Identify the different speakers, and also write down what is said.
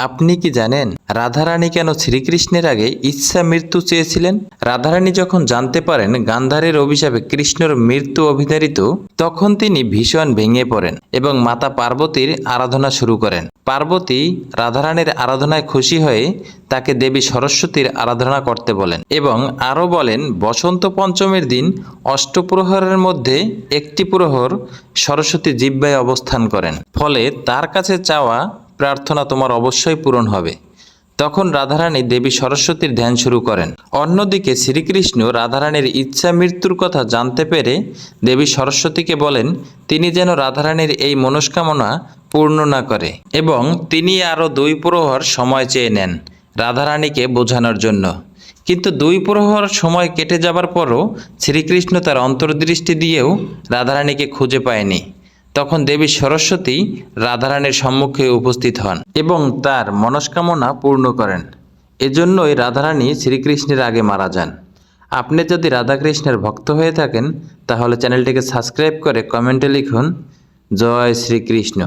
Speaker 1: আপনি কি জানেন রাধারানী কেন শ্রীকৃষ্ণের আগে ইচ্ছা মৃত্যু চেয়েছিলেন? রাধারানী যখন জানতে পারেন গান্ধারের অভিশাপে কৃষ্ণর মৃত্যু অভিধারিত, তখন তিনি ভীষণ ভেঙে পড়েন এবং মাতা পার্বতীর আরাধনা শুরু করেন। পার্বতী রাধারানীর আরাধনায় খুশি হয়ে তাকে দেবী সরস্বতীর আরাধনা করতে বলেন এবং আরও বলেন বসন্ত পঞ্চমীর দিন অষ্টপ্রহরের মধ্যে একটি প্রহর সরস্বতী জিহ্বায় অবস্থান করেন, ফলে তার কাছে চাওয়া প্রার্থনা তোমার অবশ্যই পূরণ হবে। তখন রাধারানী দেবী সরস্বতীর ধ্যান শুরু করেন। অন্যদিকে শ্রীকৃষ্ণ রাধারানীর ইচ্ছা মৃত্যুর কথা জানতে পেরে দেবী সরস্বতীকে বলেন তিনি যেন রাধারানীর এই মনস্কামনা পূর্ণ না করে এবং তিনি আরও 2 প্রহর সময় চেয়ে নেন রাধারানীকে বোঝানোর জন্য। কিন্তু 2 প্রহর সময় কেটে যাবার পরও শ্রীকৃষ্ণ তার অন্তর্দৃষ্টি দিয়েও রাধারানীকে খুঁজে পায়নি। তখন দেবী সরস্বতী রাধারানীর সম্মুখে উপস্থিত হন এবং তার মনস্কামনা পূর্ণ করেন। এজন্যই রাধারানী শ্রীকৃষ্ণের আগে মারা যান। আপনি যদি রাধাকৃষ্ণের ভক্ত হয়ে থাকেন তাহলে চ্যানেলটিকে সাবস্ক্রাইব করে কমেন্টে লিখুন জয় শ্রীকৃষ্ণ।